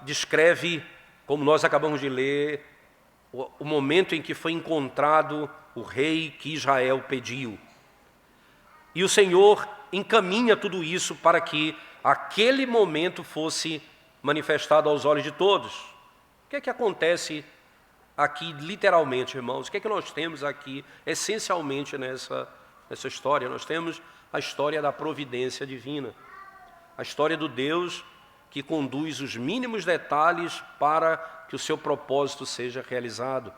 descreve, como nós acabamos de ler, o momento em que foi encontrado o rei que Israel pediu. E o Senhor encaminha tudo isso para que aquele momento fosse manifestado aos olhos de todos. O que é que acontece aqui, literalmente, irmãos? O que é que nós temos aqui, essencialmente, nessa história? Nós temos a história da providência divina, a história do Deus que conduz os mínimos detalhes para que o seu propósito seja realizado.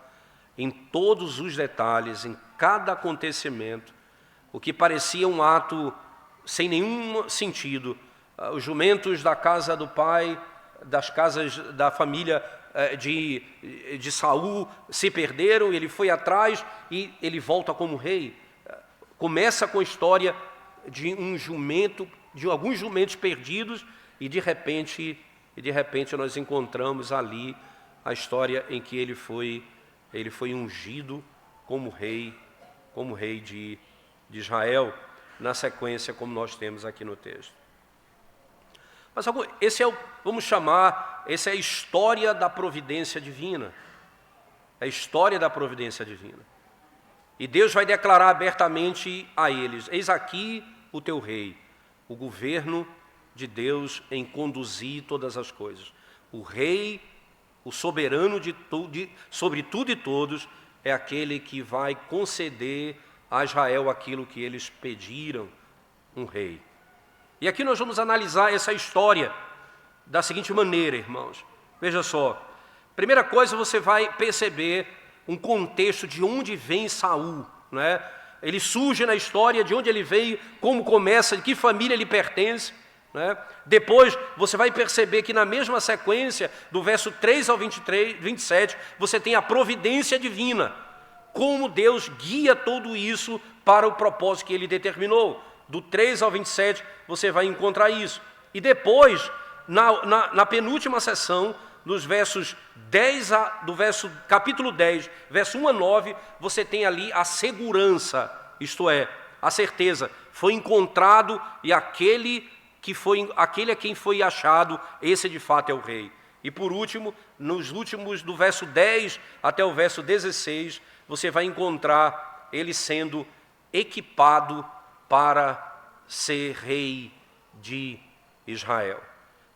Em todos os detalhes, em cada acontecimento, o que parecia um ato sem nenhum sentido, os jumentos da casa do pai, das casas da família de Saul se perderam, ele foi atrás e ele volta como rei. Começa com a história de um jumento, de alguns jumentos perdidos, e de repente nós encontramos ali a história em que ele foi ungido como rei de Israel, na sequência como nós temos aqui no texto. Mas essa é a história da providência divina. É a história da providência divina. E Deus vai declarar abertamente a eles: eis aqui o teu rei, o governo de Deus em conduzir todas as coisas. O rei, o soberano sobre tudo e todos, é aquele que vai conceder a Israel aquilo que eles pediram, um rei. E aqui nós vamos analisar essa história da seguinte maneira, irmãos. Veja só, primeira coisa, você vai perceber um contexto de onde vem Saul, não é? Ele surge na história, de onde ele veio, como começa, de que família ele pertence, não é? Depois você vai perceber que na mesma sequência, do verso 3 ao 27, você tem a providência divina, como Deus guia tudo isso para o propósito que ele determinou. Do 3 ao 27 você vai encontrar isso. E depois, na penúltima sessão, dos versos 10 do capítulo 10, verso 1 a 9, você tem ali a segurança, isto é, a certeza, foi encontrado e aquele a quem foi achado, esse de fato é o rei. E por último, nos últimos, do verso 10 até o verso 16, você vai encontrar ele sendo equipado para ser rei de Israel.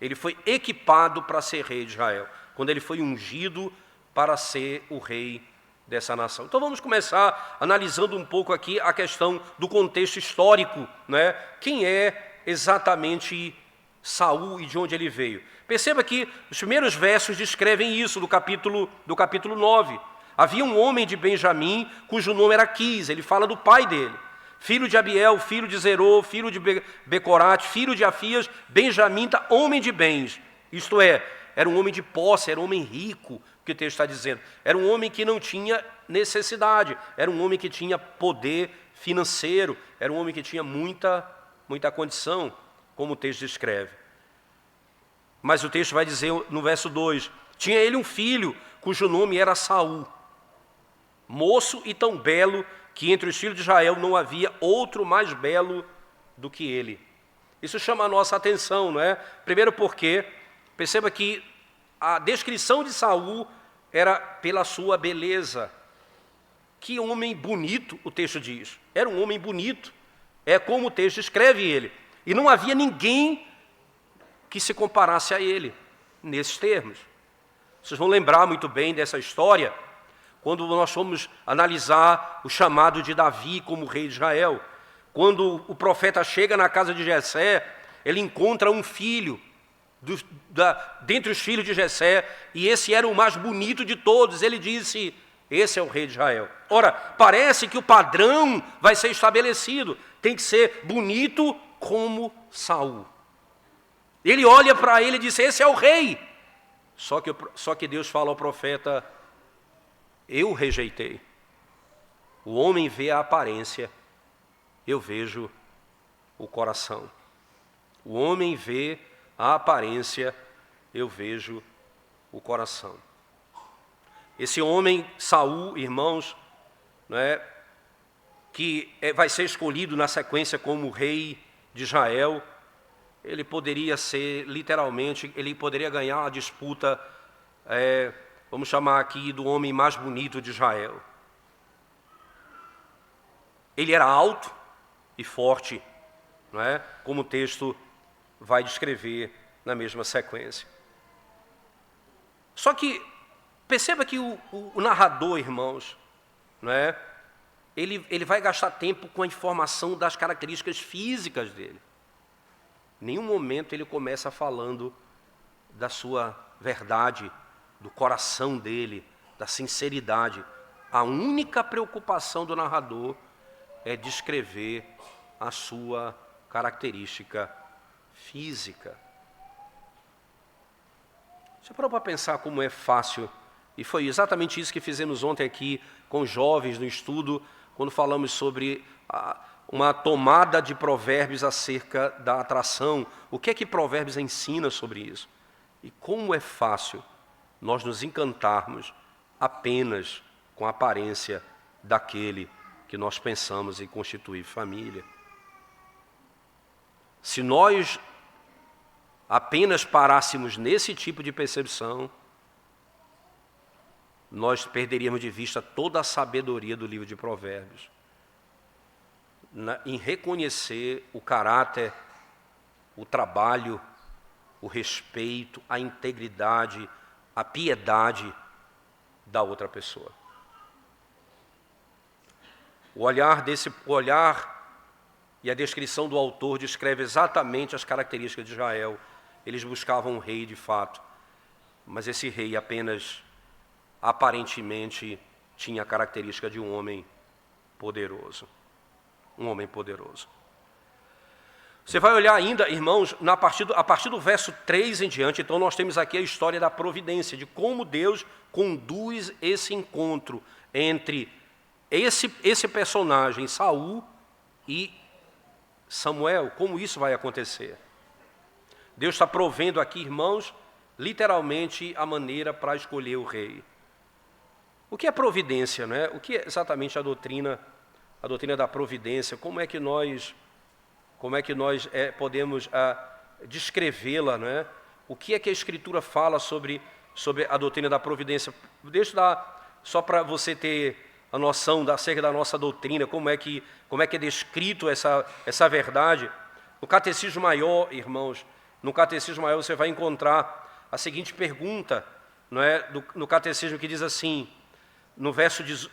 Ele foi equipado para ser rei de Israel, quando ele foi ungido para ser o rei dessa nação. Então vamos começar analisando um pouco aqui a questão do contexto histórico, né? Quem é exatamente Saul e de onde ele veio? Perceba que os primeiros versos descrevem isso do capítulo 9. Havia um homem de Benjamim, cujo nome era Quis, ele fala do pai dele. Filho de Abiel, filho de Zerô, filho de Becorate, filho de Afias, benjamita, homem de bens. Isto é, era um homem de posse, era um homem rico, que o texto está dizendo. Era um homem que não tinha necessidade, era um homem que tinha poder financeiro, era um homem que tinha muita condição, como o texto descreve. Mas o texto vai dizer no verso 2, tinha ele um filho, cujo nome era Saul, moço e tão belo, que entre os filhos de Israel não havia outro mais belo do que ele. Isso chama a nossa atenção, não é? Primeiro porque, perceba que a descrição de Saul era pela sua beleza. Que homem bonito, o texto diz. Era um homem bonito, é como o texto escreve ele. E não havia ninguém que se comparasse a ele, nesses termos. Vocês vão lembrar muito bem dessa história, quando nós fomos analisar o chamado de Davi como rei de Israel. Quando o profeta chega na casa de Jessé, ele encontra um filho, dentre os filhos de Jessé, e esse era o mais bonito de todos. Ele disse, esse é o rei de Israel. Ora, parece que o padrão vai ser estabelecido, tem que ser bonito como Saul. Ele olha para ele e diz, esse é o rei. Só que Deus fala ao profeta, eu o rejeitei. O homem vê a aparência, eu vejo o coração. O homem vê a aparência, eu vejo o coração. Esse homem, Saul, irmãos, não é, que vai ser escolhido na sequência como rei de Israel, ele poderia ser, literalmente, ele poderia ganhar a disputa, vamos chamar aqui, do homem mais bonito de Israel. Ele era alto e forte, não é? Como o texto vai descrever na mesma sequência. Só que, perceba que o narrador, irmãos, não é? Ele vai gastar tempo com a informação das características físicas dele. Em nenhum momento ele começa falando da sua verdade, do coração dele, da sinceridade. A única preocupação do narrador é descrever a sua característica física. Você parou para pensar como é fácil, e foi exatamente isso que fizemos ontem aqui com os jovens no estudo, quando falamos sobre uma tomada de Provérbios acerca da atração. O que é que Provérbios ensina sobre isso? E como é fácil nós nos encantarmos apenas com a aparência daquele que nós pensamos em constituir família. Se nós apenas parássemos nesse tipo de percepção, nós perderíamos de vista toda a sabedoria do livro de Provérbios, em reconhecer o caráter, o trabalho, o respeito, a integridade, a piedade da outra pessoa. O olhar e a descrição do autor descreve exatamente as características de Israel. Eles buscavam um rei de fato, mas esse rei apenas aparentemente tinha a característica de um homem poderoso. Um homem poderoso. Você vai olhar ainda, irmãos, a partir do verso 3 em diante, então nós temos aqui a história da providência, de como Deus conduz esse encontro entre esse personagem, Saul, e Samuel. Como isso vai acontecer? Deus está provendo aqui, irmãos, literalmente a maneira para escolher o rei. O que é providência, né? O que é exatamente a doutrina da providência? Como é que nós podemos descrevê-la, né? O que é que a Escritura fala sobre a doutrina da providência? Deixa eu dar, só para você ter a noção acerca da nossa doutrina, como é que é descrito essa verdade. No Catecismo Maior, irmãos, no Catecismo Maior você vai encontrar a seguinte pergunta, não é? No Catecismo, que diz assim,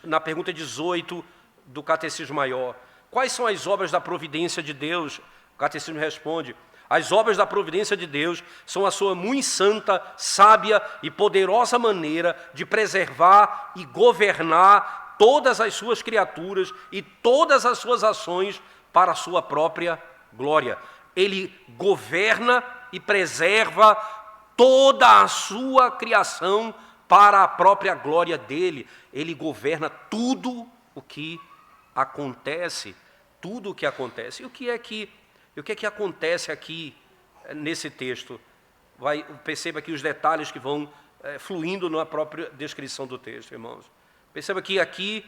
na pergunta 18 do Catecismo Maior: quais são as obras da providência de Deus? O Catecismo responde: as obras da providência de Deus são a sua muito santa, sábia e poderosa maneira de preservar e governar todas as suas criaturas e todas as suas ações para a sua própria glória. Ele governa e preserva toda a sua criação para a própria glória dele. Ele governa tudo o que acontece, tudo o que acontece. E o que é que acontece aqui nesse texto? Perceba aqui os detalhes que vão fluindo na própria descrição do texto, irmãos. Perceba que aqui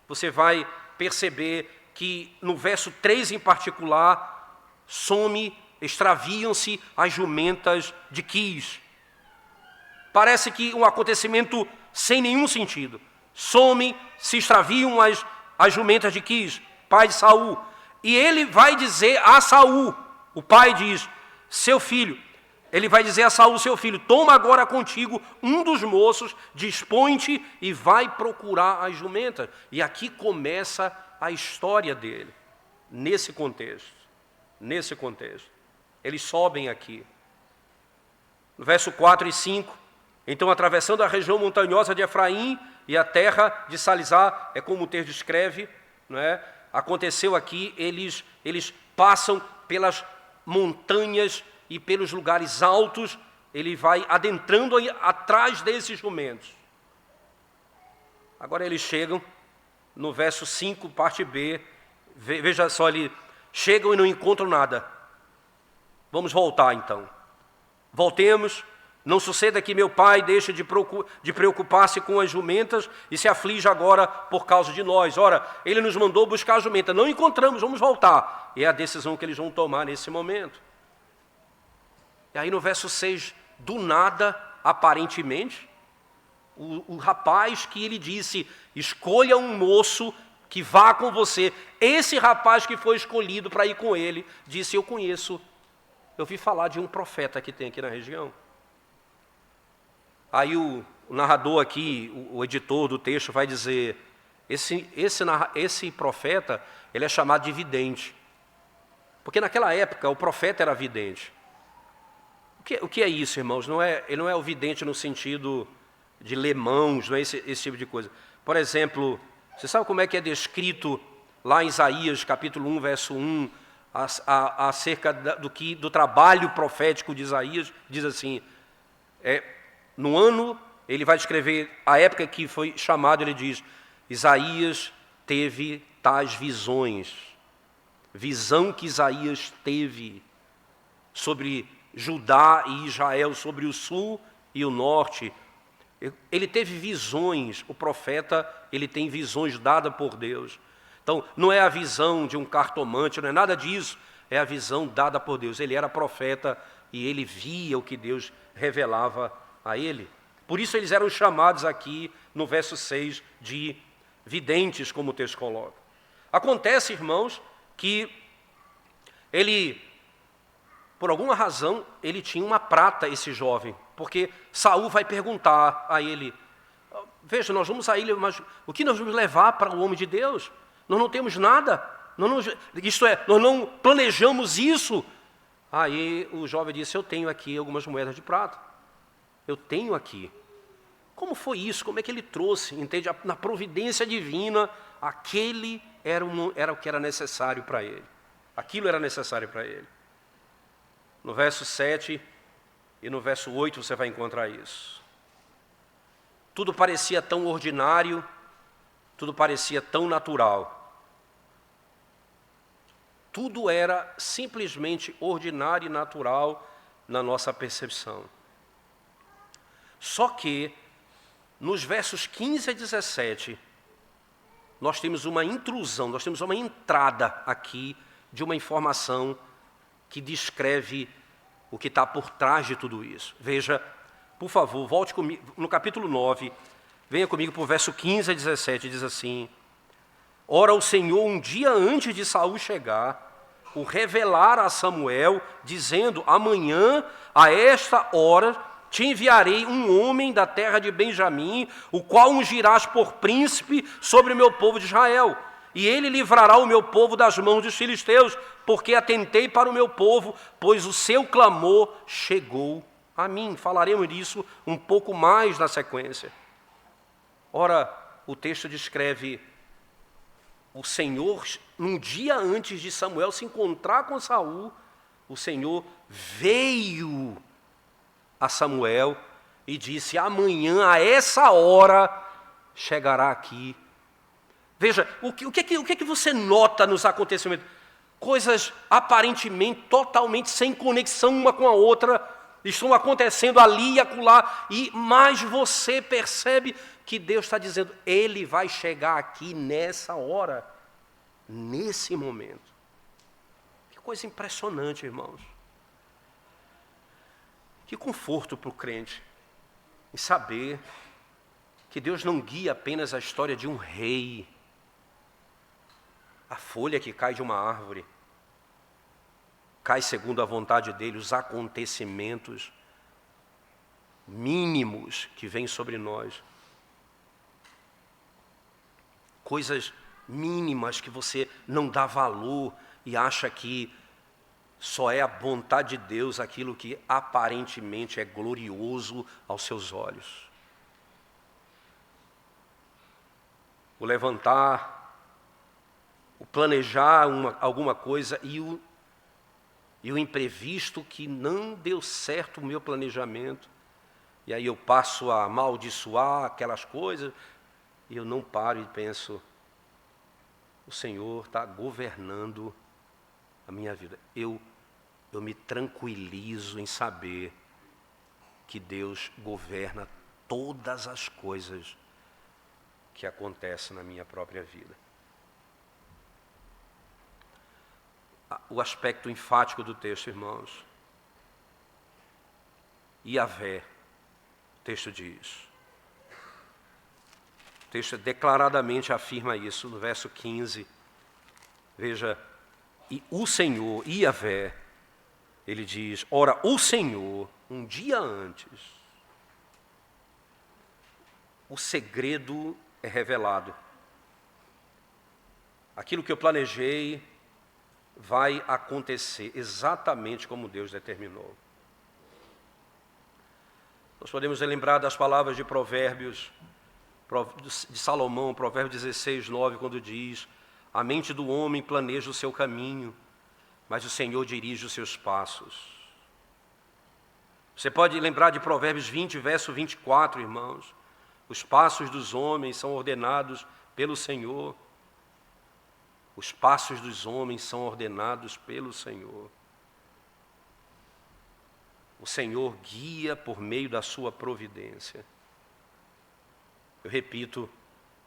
você vai perceber que no verso 3 em particular, extraviam-se as jumentas de Quis. Parece que um acontecimento sem nenhum sentido. Se extraviam as jumentas de Quis, pai de Saul. E ele vai dizer a Saul, o pai diz, seu filho, ele vai dizer a Saul, seu filho: toma agora contigo um dos moços, dispõe-te e vai procurar as jumentas. E aqui começa a história dele, nesse contexto. Eles sobem aqui. No verso 4 e 5, então, atravessando a região montanhosa de Efraim e a terra de Salizá, é como o texto descreve, não é? Aconteceu aqui, eles passam pelas montanhas e pelos lugares altos, ele vai adentrando atrás desses jumentos. Agora eles chegam no verso 5, parte B, veja só, eles chegam e não encontram nada. Vamos voltar então. Voltemos. Não suceda que meu pai deixe de preocupar-se com as jumentas e se aflige agora por causa de nós. Ora, ele nos mandou buscar a jumenta, não encontramos, vamos voltar. E é a decisão que eles vão tomar nesse momento. E aí no verso 6, do nada, aparentemente, o rapaz que ele disse, escolha um moço que vá com você. Esse rapaz que foi escolhido para ir com ele, disse, eu ouvi falar de um profeta que tem aqui na região. Aí o narrador aqui, o editor do texto vai dizer, esse profeta, ele é chamado de vidente. Porque naquela época o profeta era vidente. O que é isso, irmãos? Ele não é o vidente no sentido de ler mãos, não é esse tipo de coisa. Por exemplo, você sabe como é que é descrito lá em Isaías, capítulo 1, verso 1, acerca do trabalho profético de Isaías? Diz assim, no ano, ele vai descrever a época que foi chamado, ele diz, Isaías teve tais visões. Visão que Isaías teve sobre Judá e Israel, sobre o sul e o norte. Ele teve visões, o profeta, ele tem visões dadas por Deus. Então, não é a visão de um cartomante, não é nada disso, é a visão dada por Deus. Ele era profeta e ele via o que Deus revelava a ele. Por isso eles eram chamados aqui, no verso 6, de videntes, como o texto coloca. Acontece, irmãos, que ele, por alguma razão, ele tinha uma prata, esse jovem, porque Saul vai perguntar a ele, veja, nós vamos a ele, mas o que nós vamos levar para o homem de Deus? Nós não temos nada, nós não planejamos isso. Aí o jovem disse, eu tenho aqui algumas moedas de prata, eu tenho aqui. Como foi isso? Como é que ele trouxe? Entende? Na providência divina, aquele era o que era necessário para ele. Aquilo era necessário para ele. No verso 7 e no verso 8 você vai encontrar isso. Tudo parecia tão ordinário, tudo parecia tão natural. Tudo era simplesmente ordinário e natural na nossa percepção. Só que, nos versos 15 a 17, nós temos uma intrusão, nós temos uma entrada aqui de uma informação que descreve o que está por trás de tudo isso. Veja, por favor, volte comigo, no capítulo 9, venha comigo para o verso 15 a 17, diz assim, ora, o Senhor, um dia antes de Saul chegar, o revelara a Samuel, dizendo, amanhã, a esta hora, te enviarei um homem da terra de Benjamim, o qual ungirás por príncipe sobre o meu povo de Israel. E ele livrará o meu povo das mãos dos filisteus, porque atentei para o meu povo, pois o seu clamor chegou a mim. Falaremos disso um pouco mais na sequência. Ora, o texto descreve o Senhor, num dia antes de Samuel se encontrar com Saul, o Senhor veio a Samuel e disse, amanhã, a essa hora, chegará aqui. Veja, o que é que você nota nos acontecimentos? Coisas aparentemente totalmente sem conexão uma com a outra, estão acontecendo ali e acolá, mas você percebe que Deus está dizendo, Ele vai chegar aqui nessa hora, nesse momento. Que coisa impressionante, irmãos. Que conforto para o crente em saber que Deus não guia apenas a história de um rei, a folha que cai de uma árvore, cai segundo a vontade dele, os acontecimentos mínimos que vêm sobre nós, coisas mínimas que você não dá valor e acha que só é a vontade de Deus aquilo que aparentemente é glorioso aos seus olhos. O levantar, o planejar alguma coisa e o imprevisto que não deu certo o meu planejamento. E aí eu passo a amaldiçoar aquelas coisas e eu não paro e penso, o Senhor está governando a minha vida. Eu me tranquilizo em saber que Deus governa todas as coisas que acontecem na minha própria vida. O aspecto enfático do texto, irmãos, Yahvé, o texto diz. O texto declaradamente afirma isso no verso 15. Veja, e o Senhor, Yahvé, ele diz, ora, o Senhor, um dia antes, o segredo é revelado. Aquilo que eu planejei vai acontecer exatamente como Deus determinou. Nós podemos lembrar das palavras de Provérbios, de Salomão, Provérbios 16, 9, quando diz, a mente do homem planeja o seu caminho, mas o Senhor dirige os seus passos. Você pode lembrar de Provérbios 20, verso 24, irmãos. Os passos dos homens são ordenados pelo Senhor. Os passos dos homens são ordenados pelo Senhor. O Senhor guia por meio da sua providência. Eu repito,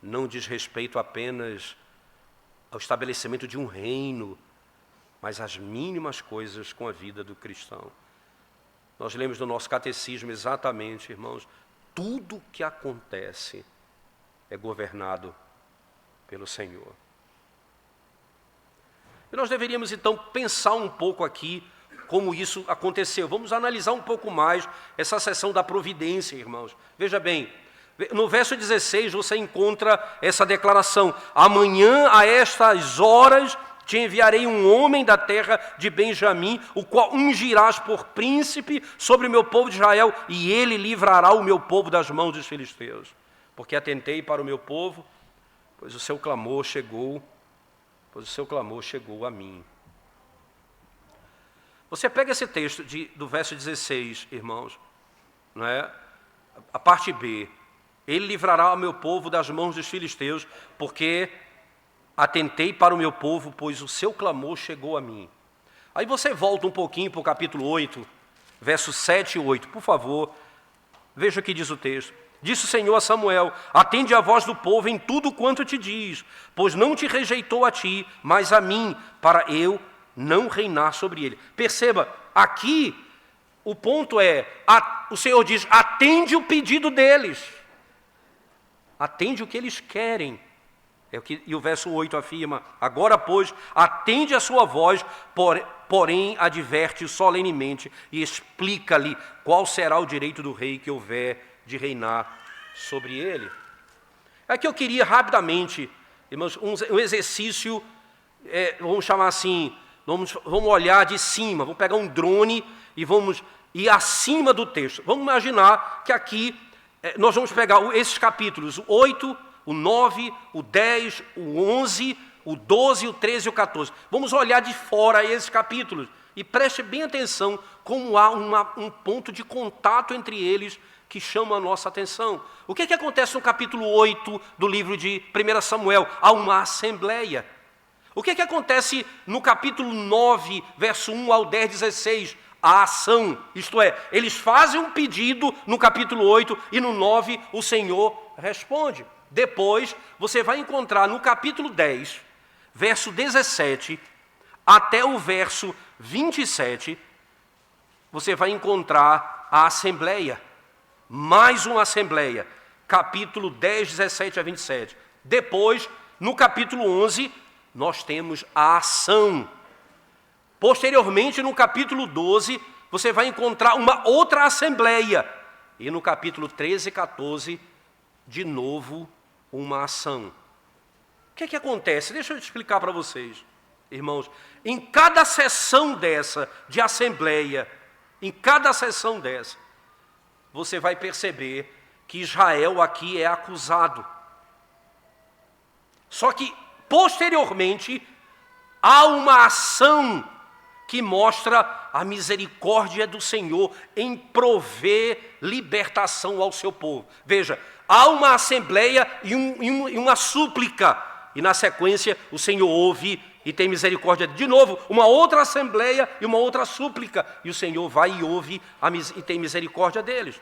não diz respeito apenas ao estabelecimento de um reino, mas às mínimas coisas com a vida do cristão. Nós lemos no nosso catecismo exatamente, irmãos, tudo que acontece é governado pelo Senhor. E nós deveríamos então pensar um pouco aqui como isso aconteceu. Vamos analisar um pouco mais essa seção da providência, irmãos. Veja bem, no verso 16 você encontra essa declaração: amanhã a estas horas te enviarei um homem da terra de Benjamim, o qual ungirás por príncipe sobre o meu povo de Israel, e ele livrará o meu povo das mãos dos filisteus. Porque atentei para o meu povo, pois o seu clamor chegou a mim. Você pega esse texto do verso 16, irmãos, não é? A parte B, ele livrará o meu povo das mãos dos filisteus, porque atentei para o meu povo, pois o seu clamor chegou a mim. Aí você volta um pouquinho para o capítulo 8, versos 7 e 8, por favor, veja o que diz o texto. Disse o Senhor a Samuel, atende a voz do povo em tudo quanto te diz, pois não te rejeitou a ti, mas a mim, para eu não reinar sobre ele. Perceba, aqui o ponto é, o Senhor diz, atende o pedido deles. Atende o que eles querem. E o verso 8 afirma, agora pois, atende a sua voz, porém adverte solenemente e explica-lhe qual será o direito do rei que houver de reinar sobre ele. Aqui eu queria rapidamente, irmãos, um exercício, vamos chamar assim, vamos olhar de cima, vamos pegar um drone e vamos ir acima do texto. Vamos imaginar que aqui nós vamos pegar esses capítulos, o 8, o 9, o 10, o 11, o 12, o 13 e o 14. Vamos olhar de fora esses capítulos e preste bem atenção como há um ponto de contato entre eles que chama a nossa atenção. O que acontece no capítulo 8 do livro de 1 Samuel? Há uma assembleia. O que acontece no capítulo 9, verso 1 ao 10, 16? A ação, isto é, eles fazem um pedido no capítulo 8 e no 9 o Senhor responde. Depois, você vai encontrar no capítulo 10, verso 17, até o verso 27, você vai encontrar a assembleia. Mais uma assembleia, capítulo 10, 17 a 27. Depois, no capítulo 11, nós temos a ação. Posteriormente, no capítulo 12, você vai encontrar uma outra assembleia. E no capítulo 13 e 14, de novo, uma ação. O que acontece? Deixa eu explicar para vocês, irmãos. Em cada sessão dessa, de assembleia, em cada sessão dessa, você vai perceber que Israel aqui é acusado. Só que, posteriormente, há uma ação que mostra a misericórdia do Senhor em prover libertação ao seu povo. Veja, há uma assembleia e uma súplica, e na sequência o Senhor ouve e tem misericórdia. De novo, uma outra assembleia e uma outra súplica, e o Senhor vai e ouve e tem misericórdia deles.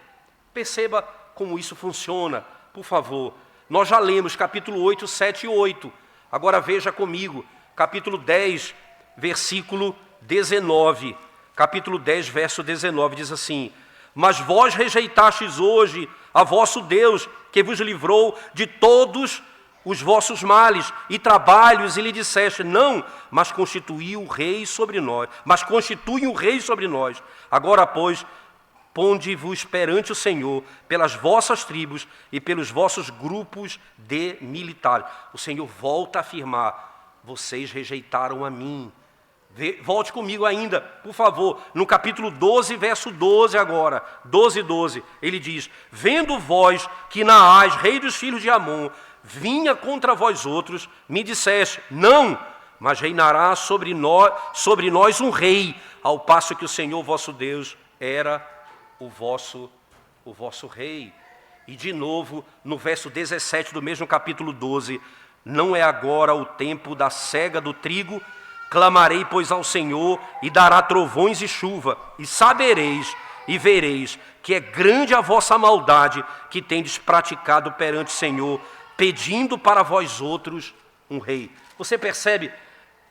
Perceba como isso funciona, por favor. Nós já lemos capítulo 8, 7 e 8. Agora veja comigo, capítulo 10, versículo 19. Capítulo 10, verso 19, diz assim: Mas vós rejeitastes hoje a vosso Deus, que vos livrou de todos os vossos males e trabalhos, e lhe disseste, não, mas constitui o rei sobre nós. Agora, pois, ponde-vos perante o Senhor, pelas vossas tribos e pelos vossos grupos de militares. O Senhor volta a afirmar, vocês rejeitaram a mim. Volte comigo ainda, por favor, no capítulo 12, verso 12 agora, 12, ele diz, vendo vós que Naás, rei dos filhos de Amon, vinha contra vós outros, me disseste, não, mas reinará sobre nós um rei, ao passo que o Senhor vosso Deus era o vosso rei. E de novo, no verso 17 do mesmo capítulo 12, não é agora o tempo da cega do trigo, clamarei, pois, ao Senhor, e dará trovões e chuva, e sabereis e vereis que é grande a vossa maldade que tendes praticado perante o Senhor, pedindo para vós outros um rei. Você percebe?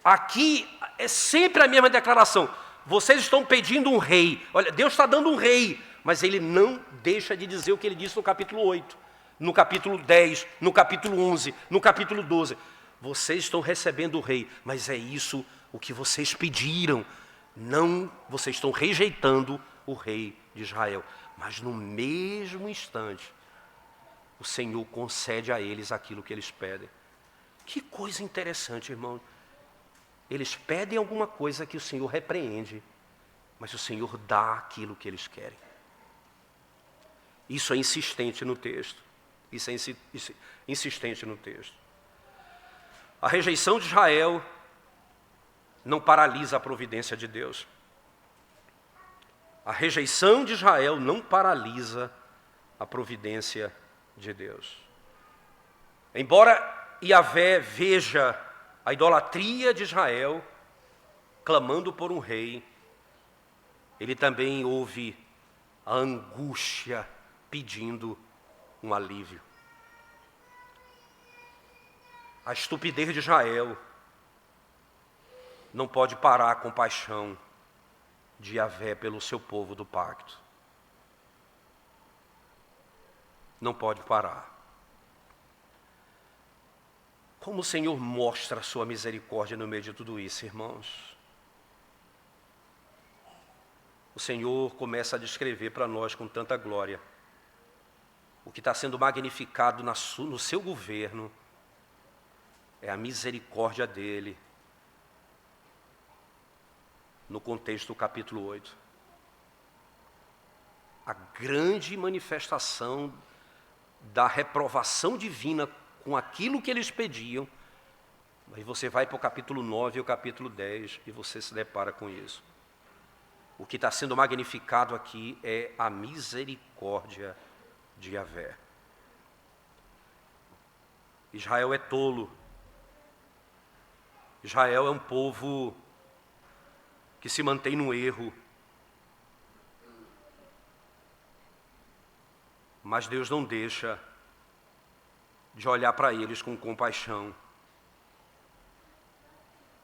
Aqui é sempre a mesma declaração. Vocês estão pedindo um rei. Olha, Deus está dando um rei, mas ele não deixa de dizer o que ele disse no capítulo 8, no capítulo 10, no capítulo 11, no capítulo 12. Vocês estão recebendo o rei, mas é isso o que vocês pediram. Não, vocês estão rejeitando o rei de Israel. Mas no mesmo instante, o Senhor concede a eles aquilo que eles pedem. Que coisa interessante, irmão. Eles pedem alguma coisa que o Senhor repreende, mas o Senhor dá aquilo que eles querem. Isso é insistente no texto. Insistente no texto. A rejeição de Israel não paralisa a providência de Deus. A rejeição de Israel não paralisa a providência de Deus. Embora Yahvé veja a idolatria de Israel clamando por um rei, ele também ouve a angústia pedindo um alívio. A estupidez de Israel não pode parar a compaixão de Yahvé pelo seu povo do pacto. Não pode parar. Como o Senhor mostra a sua misericórdia no meio de tudo isso, irmãos? O Senhor começa a descrever para nós com tanta glória o que está sendo magnificado no seu governo é a misericórdia dele, no contexto do capítulo 8. A grande manifestação da reprovação divina com aquilo que eles pediam. Aí você vai para o capítulo 9 e o capítulo 10 e você se depara com isso. O que está sendo magnificado aqui é a misericórdia de Yahvé. Israel é tolo. Israel é um povo que se mantém no erro. Mas Deus não deixa de olhar para eles com compaixão.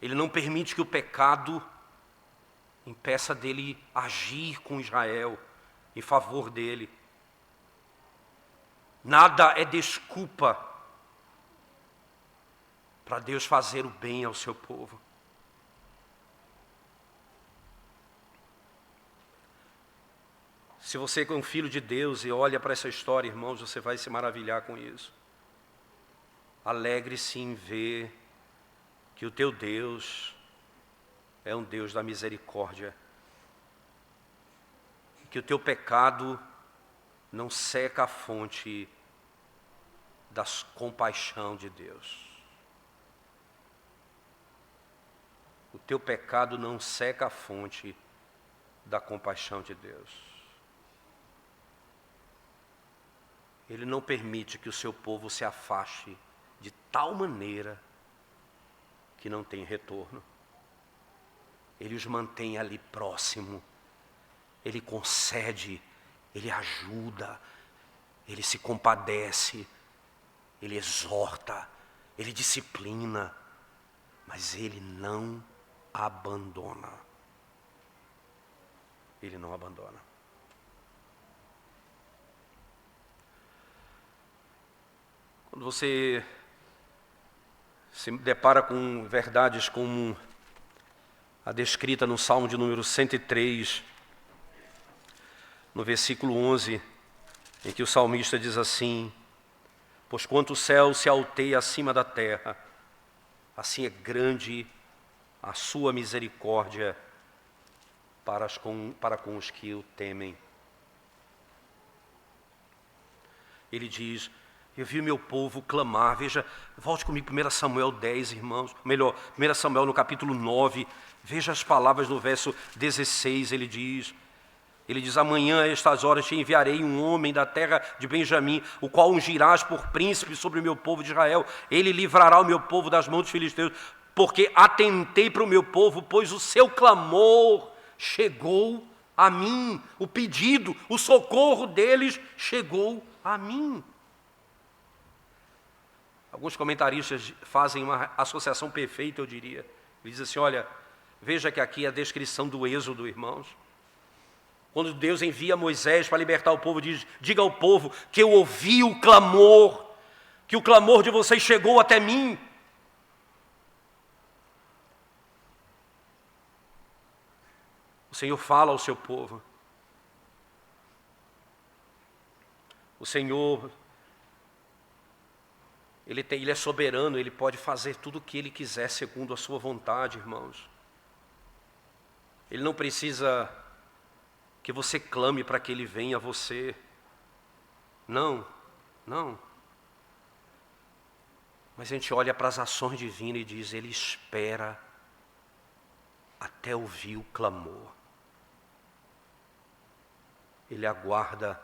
Ele não permite que o pecado impeça dele agir com Israel em favor dele. Nada é desculpa para Deus fazer o bem ao seu povo. Se você é um filho de Deus e olha para essa história, irmãos, você vai se maravilhar com isso. Alegre-se em ver que o teu Deus é um Deus da misericórdia. Que o teu pecado não seca a fonte da compaixão de Deus. O teu pecado não seca a fonte da compaixão de Deus. Ele não permite que o seu povo se afaste de tal maneira que não tem retorno. Ele os mantém ali próximo. Ele concede, ele ajuda, ele se compadece, ele exorta, ele disciplina, mas ele não abandona. Ele não abandona. Quando você se depara com verdades como a descrita no Salmo de número 103, no versículo 11, em que o salmista diz assim: pois quanto o céu se alteia acima da terra, assim é grande a sua misericórdia para com os que o temem. Ele diz: eu vi o meu povo clamar. Veja, volte comigo, 1 Samuel 10, irmãos. Melhor, 1 Samuel no capítulo 9. Veja as palavras no verso 16, ele diz: amanhã a estas horas te enviarei um homem da terra de Benjamim, o qual ungirás por príncipe sobre o meu povo de Israel. Ele livrará o meu povo das mãos dos filisteus, porque atentei para o meu povo, pois o seu clamor chegou a mim. O pedido, o socorro deles chegou a mim. Alguns comentaristas fazem uma associação perfeita, eu diria. Ele diz assim: olha, veja que aqui é a descrição do êxodo, irmãos. Quando Deus envia Moisés para libertar o povo, diz: diga ao povo que eu ouvi o clamor, que o clamor de vocês chegou até mim. O Senhor fala ao seu povo. O Senhor, Ele é soberano, Ele pode fazer tudo o que Ele quiser segundo a sua vontade, irmãos. Ele não precisa que você clame para que Ele venha a você. Não, não. Mas a gente olha para as ações divinas e diz: Ele espera até ouvir o clamor. Ele aguarda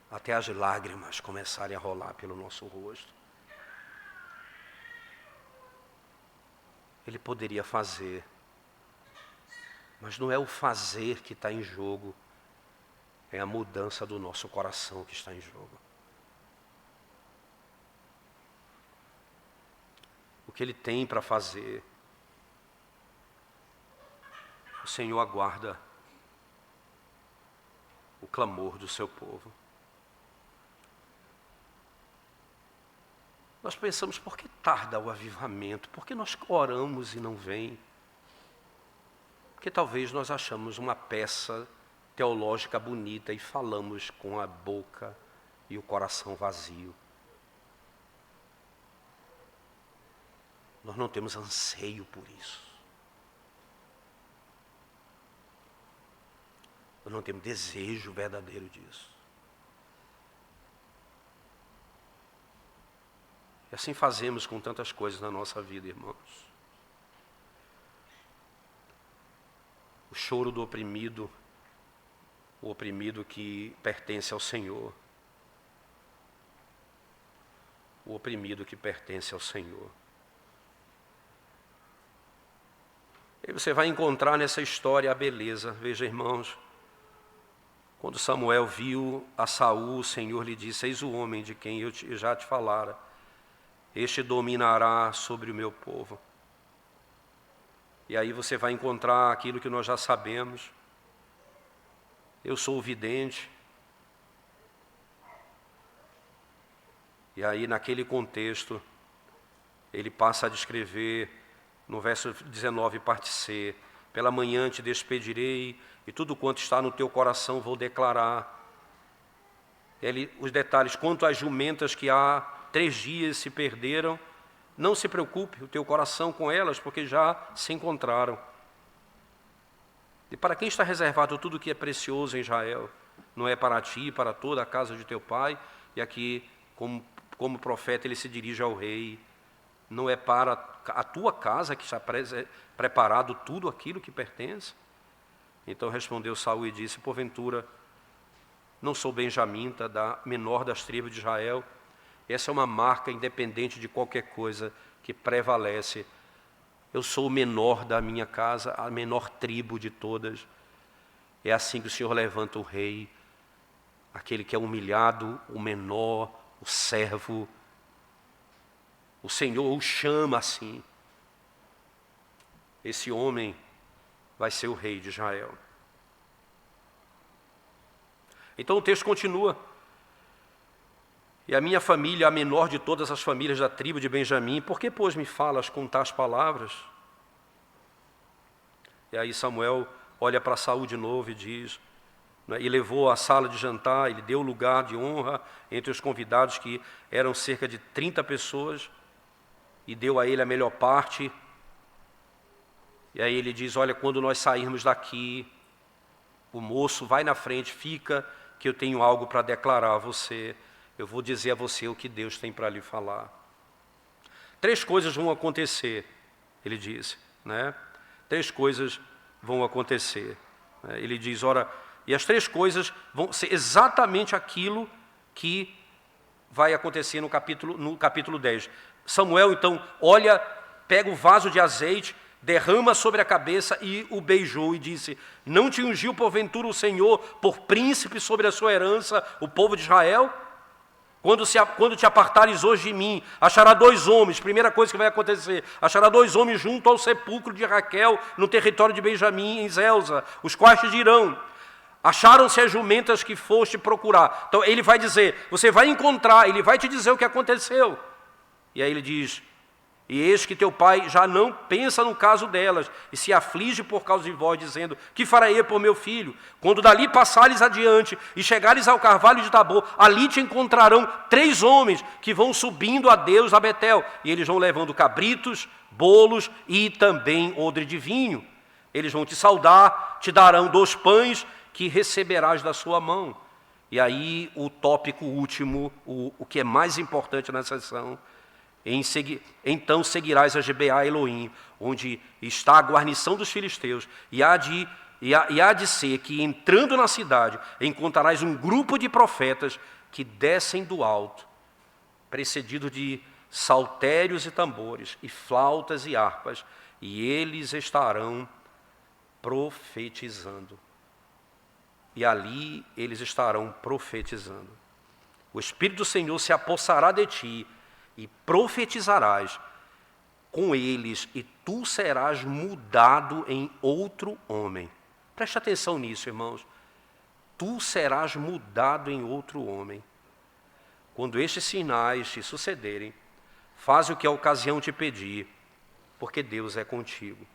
até as lágrimas começarem a rolar pelo nosso rosto. Ele poderia fazer, mas não é o fazer que está em jogo, é a mudança do nosso coração que está em jogo. O que Ele tem para fazer, o Senhor aguarda o clamor do seu povo. Nós pensamos: por que tarda o avivamento? Por que nós oramos e não vem? Porque talvez nós achamos uma peça teológica bonita e falamos com a boca e o coração vazio. Nós não temos anseio por isso. Nós não temos desejo verdadeiro disso. E assim fazemos com tantas coisas na nossa vida, irmãos. O choro do oprimido, o oprimido que pertence ao Senhor. O oprimido que pertence ao Senhor. E você vai encontrar nessa história a beleza. Veja, irmãos, quando Samuel viu a Saul, o Senhor lhe disse: eis o homem de quem eu já te falara. Este dominará sobre o meu povo. E aí você vai encontrar aquilo que nós já sabemos. Eu sou o vidente. E aí, naquele contexto, ele passa a descrever, no verso 19, parte C: pela manhã te despedirei, e tudo quanto está no teu coração vou declarar. Os detalhes: quanto às jumentas que há 3 dias se perderam, não se preocupe o teu coração com elas, porque já se encontraram. E para quem está reservado tudo o que é precioso em Israel? Não é para ti, para toda a casa de teu pai? E aqui, como profeta, ele se dirige ao rei: não é para a tua casa que está preparado tudo aquilo que pertence? Então respondeu Saul e disse: porventura, não sou benjamita, da menor das tribos de Israel? Essa é uma marca independente de qualquer coisa que prevalece. Eu sou o menor da minha casa, a menor tribo de todas. É assim que o Senhor levanta o rei, aquele que é humilhado, o menor, o servo. O Senhor o chama assim. Esse homem vai ser o rei de Israel. Então o texto continua. E a minha família, a menor de todas as famílias da tribo de Benjamim, por que, pois, me falas com tais palavras? E aí Samuel olha para Saul de novo e diz, né, e levou à sala de jantar, ele deu lugar de honra entre os convidados, que eram cerca de 30 pessoas, e deu a ele a melhor parte. E aí ele diz, olha, quando nós sairmos daqui, o moço vai na frente, fica, que eu tenho algo para declarar a você. Eu vou dizer a você o que Deus tem para lhe falar. 3 coisas vão acontecer, ele disse, né? 3 coisas vão acontecer. Ele diz, ora, e as 3 coisas vão ser exatamente aquilo que vai acontecer no capítulo 10. Samuel, então, olha, pega o vaso de azeite, derrama sobre a cabeça e o beijou e disse, não te ungiu porventura o Senhor por príncipe sobre a sua herança, o povo de Israel? Quando te apartares hoje de mim, achará 2 homens, primeira coisa que vai acontecer, achará 2 homens junto ao sepulcro de Raquel, no território de Benjamim, em Zelza, os quais te dirão, acharam-se as jumentas que foste procurar. Então ele vai dizer, você vai encontrar, ele vai te dizer o que aconteceu. E aí ele diz, e eis que teu pai já não pensa no caso delas, e se aflige por causa de vós, dizendo, que farei por meu filho? Quando dali passares adiante, e chegares ao carvalho de Tabor, ali te encontrarão 3 homens, que vão subindo a Deus a Betel, e eles vão levando cabritos, bolos, e também odre de vinho. Eles vão te saudar, te darão 2 pães, que receberás da sua mão. E aí o tópico último, o que é mais importante nessa sessão, então seguirás a Gibeá Elohim, onde está a guarnição dos filisteus, e há de ser que, entrando na cidade, encontrarás um grupo de profetas que descem do alto, precedido de saltérios e tambores, e flautas e harpas, e eles estarão profetizando. E ali eles estarão profetizando. O Espírito do Senhor se apossará de ti, e profetizarás com eles, e tu serás mudado em outro homem. Preste atenção nisso, irmãos. Tu serás mudado em outro homem. Quando estes sinais te sucederem, faz o que a ocasião te pedir, porque Deus é contigo.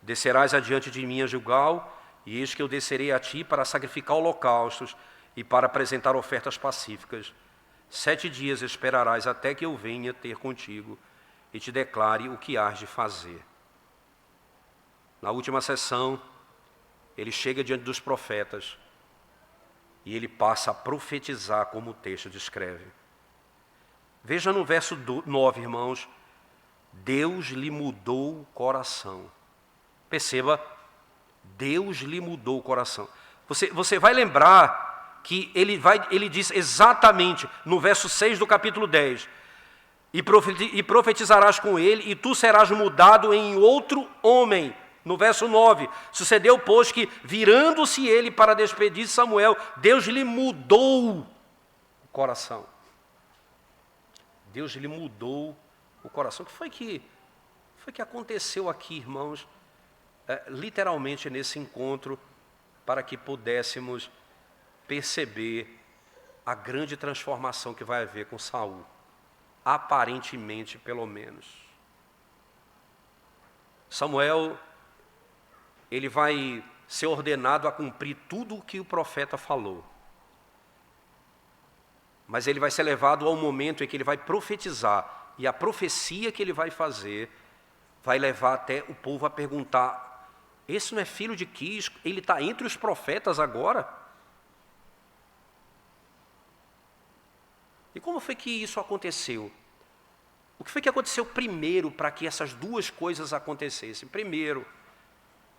Descerás adiante de mim a Gilgal, e eis que eu descerei a ti para sacrificar holocaustos e para apresentar ofertas pacíficas. 7 dias esperarás até que eu venha ter contigo e te declare o que hás de fazer. Na última sessão, ele chega diante dos profetas e ele passa a profetizar como o texto descreve. Veja no verso 9, irmãos, Deus lhe mudou o coração. Perceba, Deus lhe mudou o coração. Você vai lembrar que ele diz exatamente no verso 6 do capítulo 10, e profetizarás com ele, e tu serás mudado em outro homem. No verso 9, sucedeu, pois, que virando-se ele para despedir Samuel, Deus lhe mudou o coração. Deus lhe mudou o coração. O que foi que aconteceu aqui, irmãos, literalmente nesse encontro, para que pudéssemos perceber a grande transformação que vai haver com Saul, aparentemente, pelo menos. Samuel, ele vai ser ordenado a cumprir tudo o que o profeta falou, mas ele vai ser levado ao momento em que ele vai profetizar, e a profecia que ele vai fazer vai levar até o povo a perguntar, esse não é filho de Quis? Ele está entre os profetas agora? E como foi que isso aconteceu? O que foi que aconteceu primeiro para que essas 2 coisas acontecessem? Primeiro,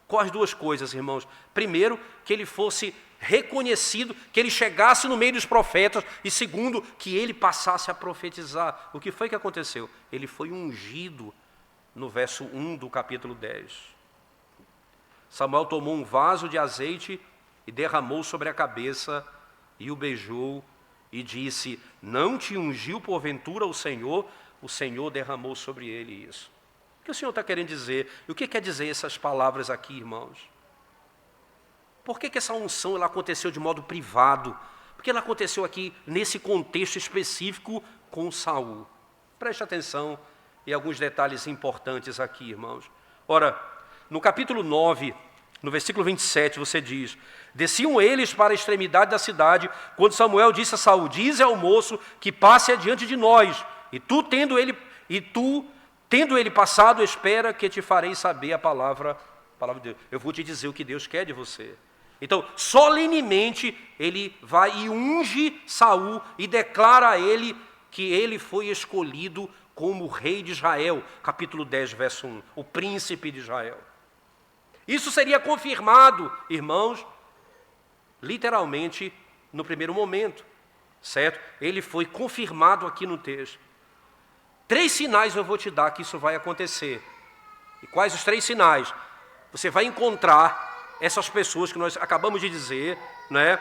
quais 2 coisas, irmãos? Primeiro, que ele fosse reconhecido, que ele chegasse no meio dos profetas, e segundo, que ele passasse a profetizar. O que foi que aconteceu? Ele foi ungido no verso 1 do capítulo 10. Samuel tomou um vaso de azeite e derramou sobre a cabeça, e o beijou, e disse, não te ungiu porventura o Senhor derramou sobre ele isso. O que o Senhor está querendo dizer? E o que quer dizer essas palavras aqui, irmãos? Por que essa unção ela aconteceu de modo privado? Porque ela aconteceu aqui nesse contexto específico com Saul. Preste atenção em alguns detalhes importantes aqui, irmãos. Ora, no capítulo 9, no versículo 27, você diz: desciam eles para a extremidade da cidade, quando Samuel disse a Saul: dize ao moço que passe adiante de nós, e tu, tendo ele passado, espera que te farei saber a palavra de Deus. Eu vou te dizer o que Deus quer de você. Então, solenemente, ele vai e unge Saul e declara a ele que ele foi escolhido como rei de Israel, capítulo 10, verso 1, o príncipe de Israel. Isso seria confirmado, irmãos, literalmente, no primeiro momento, certo? Ele foi confirmado aqui no texto. 3 sinais eu vou te dar que isso vai acontecer. E quais os 3 sinais? Você vai encontrar essas pessoas que nós acabamos de dizer, né?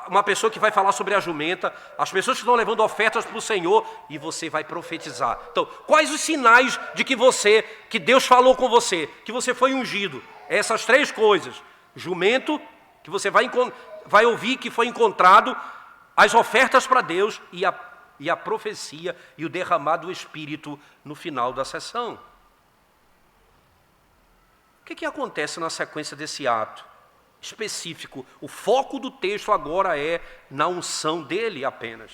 Uma pessoa que vai falar sobre a jumenta, as pessoas que estão levando ofertas para o Senhor, e você vai profetizar. Então, quais os sinais de que Deus falou com você, que você foi ungido? Essas 3 coisas: jumento, que você vai ouvir que foi encontrado, as ofertas para Deus e a profecia e o derramar do Espírito no final da sessão. O que acontece na sequência desse ato específico? O foco do texto agora é na unção dele apenas.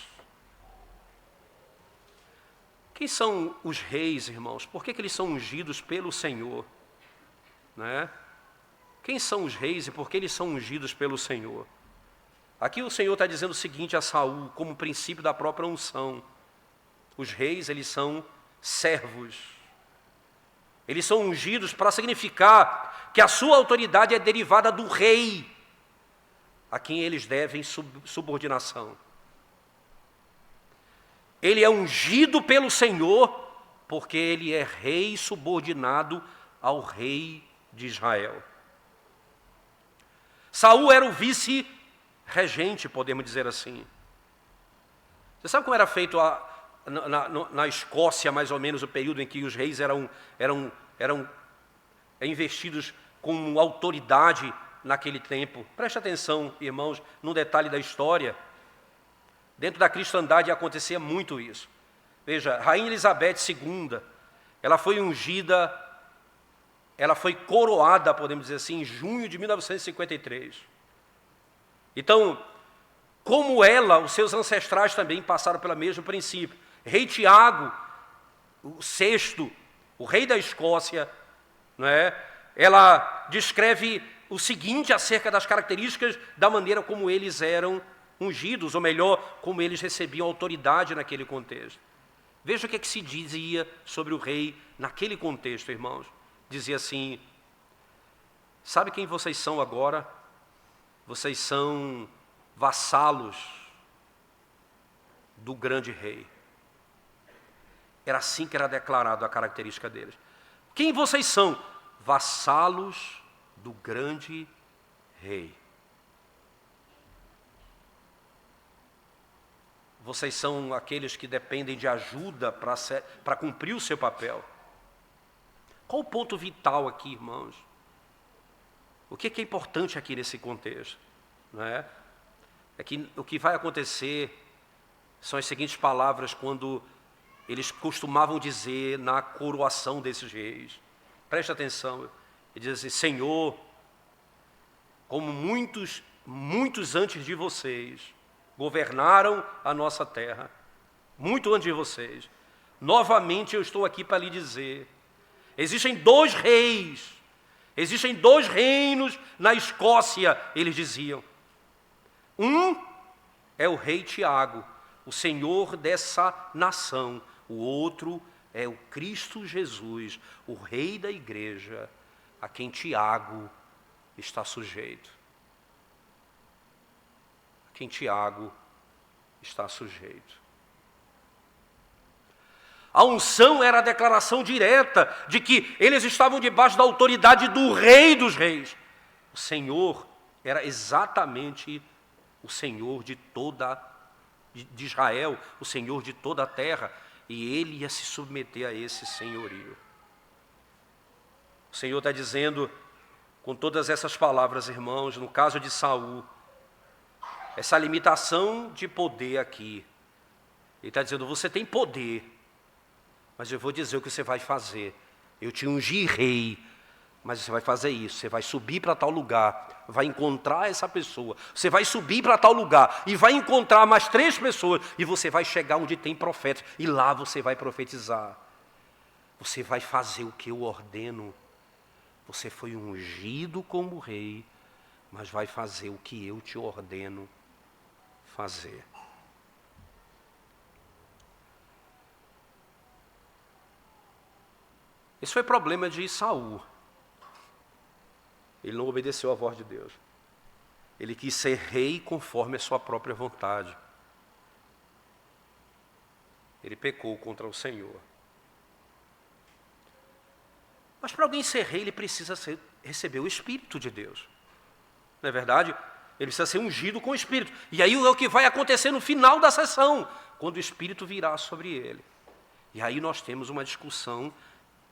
Quem são os reis, irmãos? Por que eles são ungidos pelo Senhor? Né? Quem são os reis e por que eles são ungidos pelo Senhor? Aqui o Senhor está dizendo o seguinte a Saul, como princípio da própria unção: os reis, eles são servos. Eles são ungidos para significar que a sua autoridade é derivada do rei, a quem eles devem subordinação. Ele é ungido pelo Senhor porque ele é rei subordinado ao rei de Israel. Saul era o vice-regente, podemos dizer assim. Você sabe como era feito na Escócia, mais ou menos, o período em que os reis eram investidos com autoridade naquele tempo? Preste atenção, irmãos, num detalhe da história. Dentro da cristandade acontecia muito isso. Veja, Rainha Elizabeth II, ela foi ungida, ela foi coroada, podemos dizer assim, em junho de 1953. Então, como ela, os seus ancestrais também passaram pelo mesmo princípio. Rei Tiago, o VI, o rei da Escócia, não é? Ela descreve o seguinte acerca das características da maneira como eles eram ungidos, ou melhor, como eles recebiam autoridade naquele contexto. Veja o que se dizia sobre o rei naquele contexto, irmãos. Dizia assim: sabe quem vocês são agora? Vocês são vassalos do grande rei. Era assim que era declarado a característica deles. Quem vocês são? Vassalos do grande rei. Vocês são aqueles que dependem de ajuda para cumprir o seu papel. Qual o ponto vital aqui, irmãos? O que é importante aqui nesse contexto? Não é? É que o que vai acontecer são as seguintes palavras quando eles costumavam dizer na coroação desses reis. Preste atenção. Ele diz assim: Senhor, como muitos antes de vocês governaram a nossa terra, muito antes de vocês, novamente eu estou aqui para lhe dizer: existem 2 reis, existem 2 reinos na Escócia, eles diziam. Um é o rei Tiago, o senhor dessa nação. O outro é o Cristo Jesus, o rei da igreja, a quem Tiago está sujeito. A quem Tiago está sujeito. A unção era a declaração direta de que eles estavam debaixo da autoridade do rei dos reis. O Senhor era exatamente o Senhor de Israel, o Senhor de toda a terra, e ele ia se submeter a esse senhorio. O Senhor está dizendo, com todas essas palavras, irmãos, no caso de Saul, essa limitação de poder aqui. Ele está dizendo, você tem poder, mas eu vou dizer o que você vai fazer. Eu te ungi rei, mas você vai fazer isso, você vai subir para tal lugar, vai encontrar essa pessoa, você vai subir para tal lugar e vai encontrar mais 3 pessoas e você vai chegar onde tem profetas e lá você vai profetizar. Você vai fazer o que eu ordeno. Você foi ungido como rei, mas vai fazer o que eu te ordeno fazer. Esse foi o problema de Saul. Ele não obedeceu à voz de Deus. Ele quis ser rei conforme a sua própria vontade. Ele pecou contra o Senhor. Mas para alguém ser rei, ele precisa receber o Espírito de Deus. Não é verdade? Ele precisa ser ungido com o Espírito. E aí é o que vai acontecer no final da sessão, quando o Espírito virá sobre ele. E aí nós temos uma discussão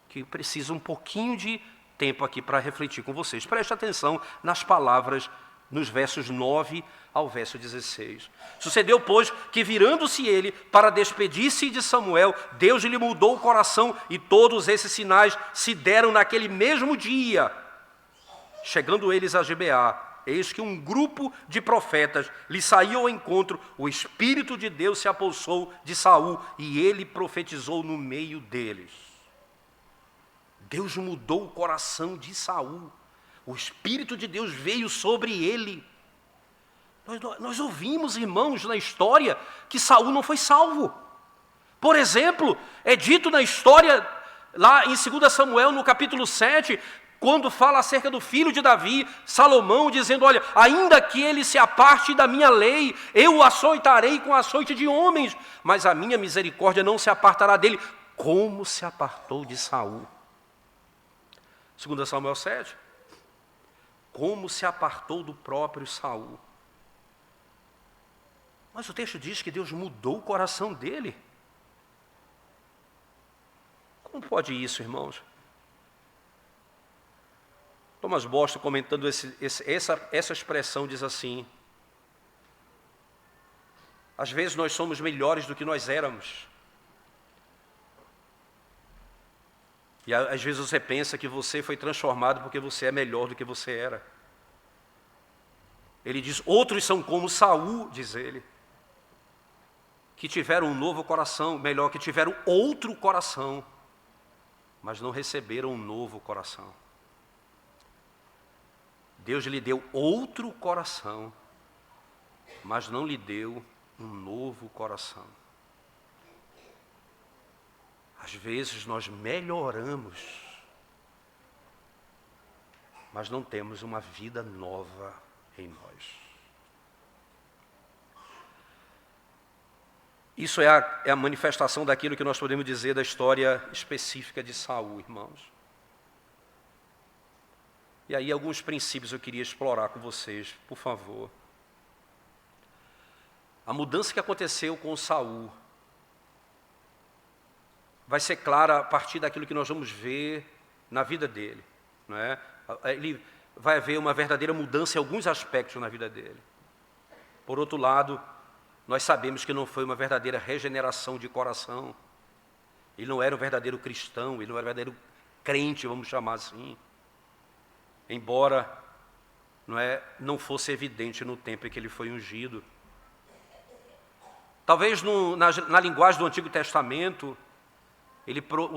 que precisa um pouquinho de tempo aqui para refletir com vocês. Preste atenção nas palavras, nos versos 9 ao verso 16. Sucedeu, pois, que virando-se ele para despedir-se de Samuel, Deus lhe mudou o coração e todos esses sinais se deram naquele mesmo dia. Chegando eles a Gibeá, eis que um grupo de profetas lhe saiu ao encontro, o Espírito de Deus se apossou de Saul e ele profetizou no meio deles. Deus mudou o coração de Saul. O Espírito de Deus veio sobre ele. Nós ouvimos, irmãos, na história, que Saul não foi salvo. Por exemplo, é dito na história, lá em 2 Samuel, no capítulo 7, quando fala acerca do filho de Davi, Salomão, dizendo, olha, ainda que ele se aparte da minha lei, eu o açoitarei com açoite de homens, mas a minha misericórdia não se apartará dele, como se apartou de Saul. 2 Samuel 7, como se apartou do próprio Saul. Mas o texto diz que Deus mudou o coração dele. Como pode isso, irmãos? Thomas Boston, comentando essa expressão, diz assim, às vezes nós somos melhores do que nós éramos. E às vezes você pensa que você foi transformado porque você é melhor do que você era. Ele diz, outros são como Saul, diz ele, que tiveram um novo coração, melhor, que tiveram outro coração, mas não receberam um novo coração. Deus lhe deu outro coração, mas não lhe deu um novo coração. Às vezes nós melhoramos, mas não temos uma vida nova em nós. Isso é a manifestação daquilo que nós podemos dizer da história específica de Saul, irmãos. E aí alguns princípios eu queria explorar com vocês, por favor. A mudança que aconteceu com Saul vai ser clara a partir daquilo que nós vamos ver na vida dele, não é? Ele vai haver uma verdadeira mudança em alguns aspectos na vida dele. Por outro lado, nós sabemos que não foi uma verdadeira regeneração de coração. Ele não era um verdadeiro cristão, ele não era um verdadeiro crente, vamos chamar assim. Embora não fosse evidente no tempo em que ele foi ungido. Talvez na linguagem do Antigo Testamento,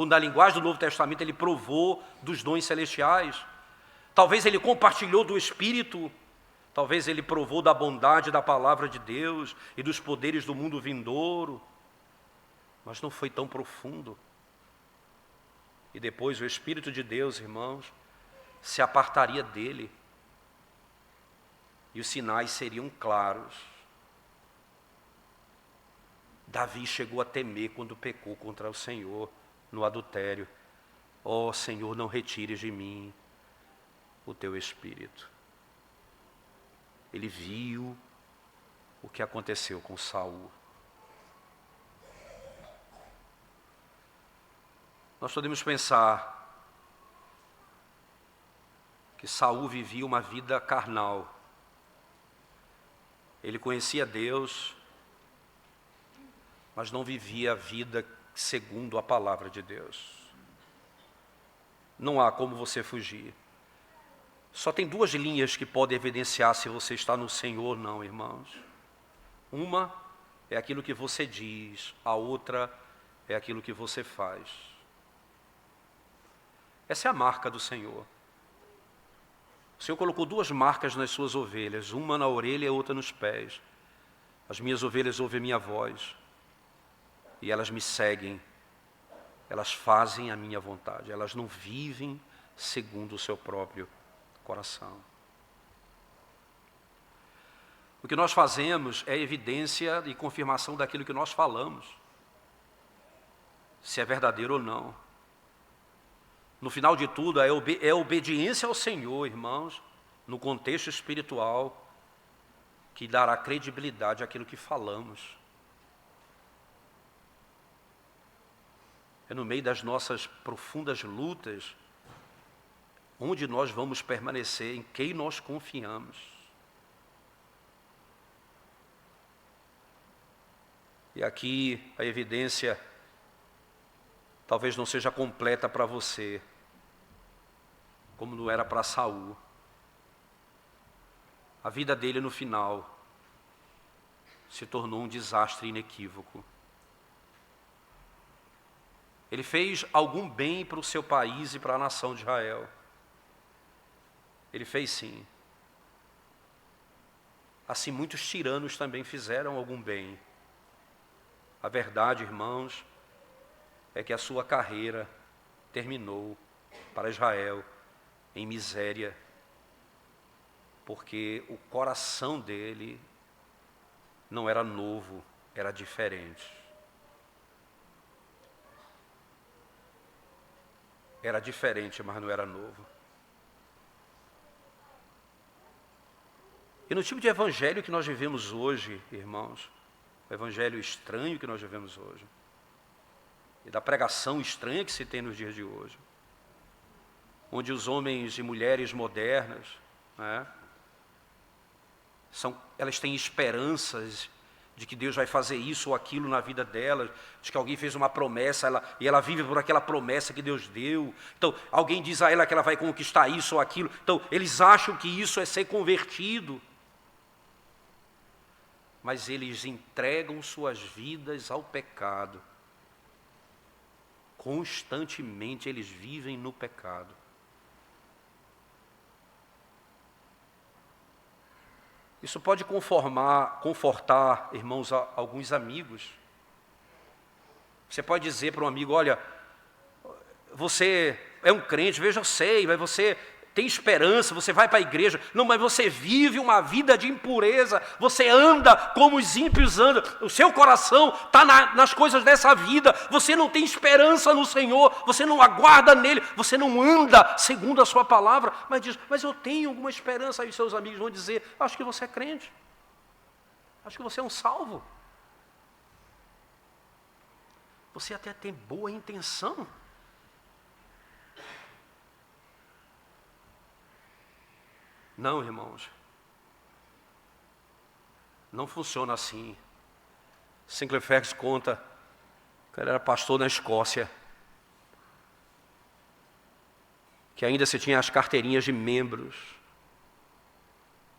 na linguagem do Novo Testamento, ele provou dos dons celestiais. Talvez ele compartilhou do Espírito. Talvez ele provou da bondade da palavra de Deus e dos poderes do mundo vindouro. Mas não foi tão profundo. E depois o Espírito de Deus, irmãos, se apartaria dele. E os sinais seriam claros. Davi chegou a temer quando pecou contra o Senhor no adultério. Ó Senhor, não retires de mim o teu Espírito. Ele viu o que aconteceu com Saul. Nós podemos pensar que Saul vivia uma vida carnal. Ele conhecia Deus, mas não vivia a vida segundo a palavra de Deus. Não há como você fugir. Só tem duas linhas que podem evidenciar se você está no Senhor ou não, irmãos. Uma é aquilo que você diz, a outra é aquilo que você faz. Essa é a marca do Senhor. O Senhor colocou duas marcas nas suas ovelhas, uma na orelha e a outra nos pés. As minhas ovelhas ouvem a minha voz e elas me seguem. Elas fazem a minha vontade, elas não vivem segundo o seu próprio coração. O que nós fazemos é evidência e confirmação daquilo que nós falamos, se é verdadeiro ou não. No final de tudo, é obediência ao Senhor, irmãos, no contexto espiritual, que dará credibilidade àquilo que falamos. É no meio das nossas profundas lutas, onde nós vamos permanecer, em quem nós confiamos. E aqui a evidência talvez não seja completa para você, como não era para Saul. A vida dele no final se tornou um desastre inequívoco. Ele fez algum bem para o seu país e para a nação de Israel. Ele fez sim. Assim, muitos tiranos também fizeram algum bem. A verdade, irmãos, é que a sua carreira terminou para Israel em miséria, porque o coração dele não era novo, era diferente. Era diferente, mas não era novo. E no tipo de evangelho que nós vivemos hoje, irmãos, o evangelho estranho que nós vivemos hoje, e da pregação estranha que se tem nos dias de hoje, onde os homens e mulheres modernas, né, elas têm esperanças de que Deus vai fazer isso ou aquilo na vida delas, de que alguém fez uma promessa e ela vive por aquela promessa que Deus deu. Então, alguém diz a ela que ela vai conquistar isso ou aquilo. Então, eles acham que isso é ser convertido. Mas eles entregam suas vidas ao pecado. Constantemente eles vivem no pecado. Isso pode confortar, irmãos, alguns amigos. Você pode dizer para um amigo, olha, você é um crente, veja, eu sei, mas você tem esperança, você vai para a igreja. Não, mas você vive uma vida de impureza, você anda como os ímpios andam, o seu coração está nas coisas dessa vida, você não tem esperança no Senhor, você não aguarda nele, você não anda segundo a sua palavra, mas diz, mas eu tenho alguma esperança. Aí os seus amigos vão dizer, acho que você é crente, acho que você é um salvo, você até tem boa intenção. Não, irmãos, não funciona assim. Sinclair Ferguson conta que ele era pastor na Escócia, que ainda se tinha as carteirinhas de membros,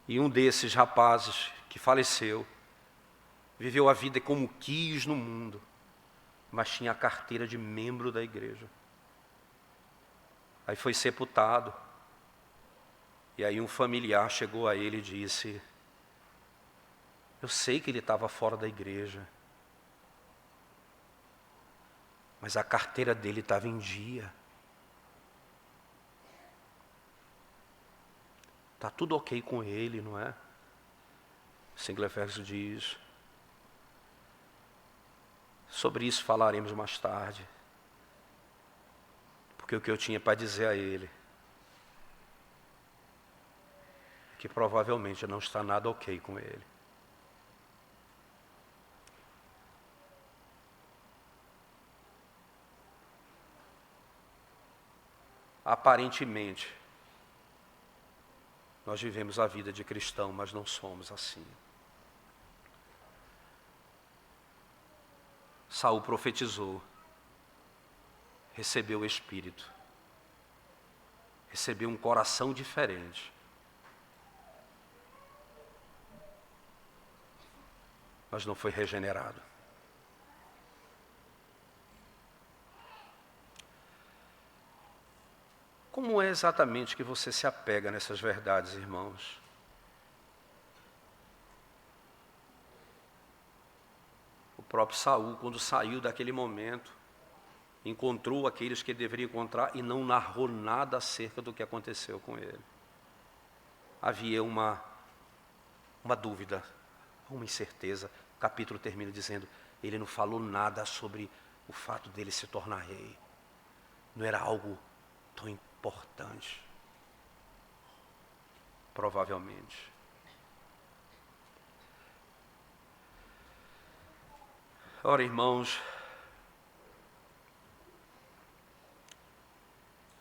e um desses rapazes que faleceu, viveu a vida como quis no mundo, mas tinha a carteira de membro da igreja. Aí foi sepultado. E aí um familiar chegou a ele e disse, eu sei que ele estava fora da igreja, mas a carteira dele estava em dia. Está tudo ok com ele, não é? Sinclair Ferguson diz, sobre isso falaremos mais tarde, porque o que eu tinha para dizer a ele, que provavelmente não está nada ok com ele. Aparentemente, nós vivemos a vida de cristão, mas não somos assim. Saul profetizou, recebeu o Espírito, recebeu um coração diferente. Mas não foi regenerado. Como é exatamente que você se apega nessas verdades, irmãos? O próprio Saul, quando saiu daquele momento, encontrou aqueles que deveria encontrar e não narrou nada acerca do que aconteceu com ele. Havia uma dúvida, uma incerteza. O capítulo termina dizendo, ele não falou nada sobre o fato dele se tornar rei. Não era algo tão importante. Provavelmente. Ora, irmãos,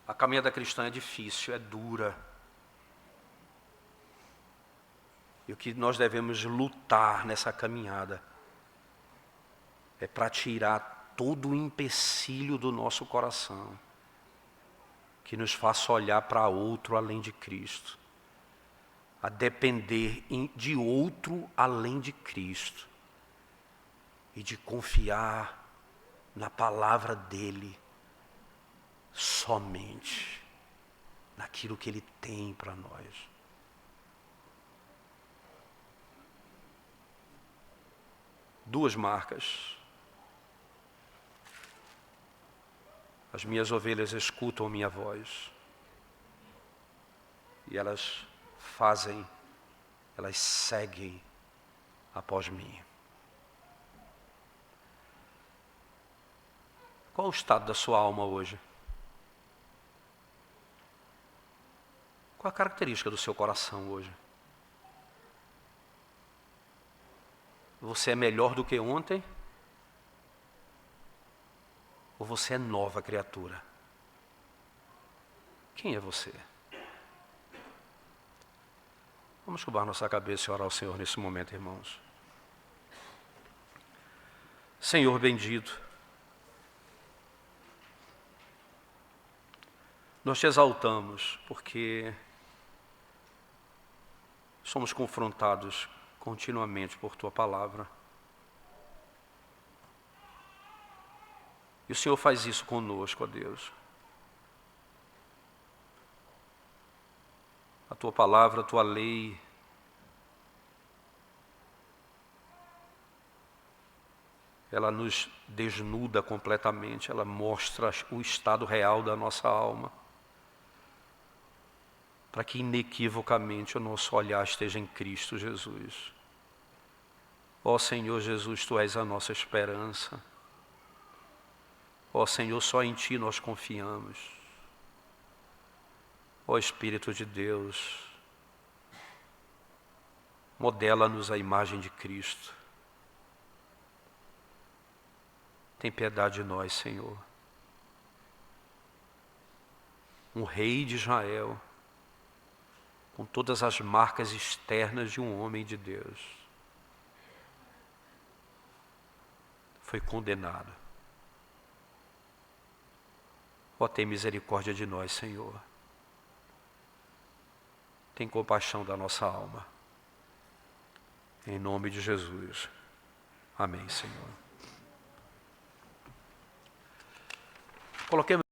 a caminhada cristã é difícil, é dura. E o que nós devemos lutar nessa caminhada é para tirar todo o empecilho do nosso coração, que nos faça olhar para outro além de Cristo, a depender de outro além de Cristo, e de confiar na palavra dEle, somente naquilo que Ele tem para nós. Duas marcas. As minhas ovelhas escutam minha voz. E elas seguem após mim. Qual o estado da sua alma hoje? Qual a característica do seu coração hoje? Você é melhor do que ontem? Ou você é nova criatura? Quem é você? Vamos curvar nossa cabeça e orar ao Senhor nesse momento, irmãos. Senhor bendito, nós te exaltamos porque somos confrontados continuamente por Tua palavra. E o Senhor faz isso conosco, ó Deus. A Tua palavra, a Tua lei, ela nos desnuda completamente, ela mostra o estado real da nossa alma, para que inequivocamente o nosso olhar esteja em Cristo Jesus. Ó Senhor Jesus, Tu és a nossa esperança. Ó Senhor, só em Ti nós confiamos. Ó Espírito de Deus, modela-nos a imagem de Cristo. Tem piedade de nós, Senhor. Um rei de Israel, com todas as marcas externas de um homem de Deus, foi condenado. Ó, tem misericórdia de nós, Senhor. Tem compaixão da nossa alma. Em nome de Jesus. Amém, Senhor. Coloquemos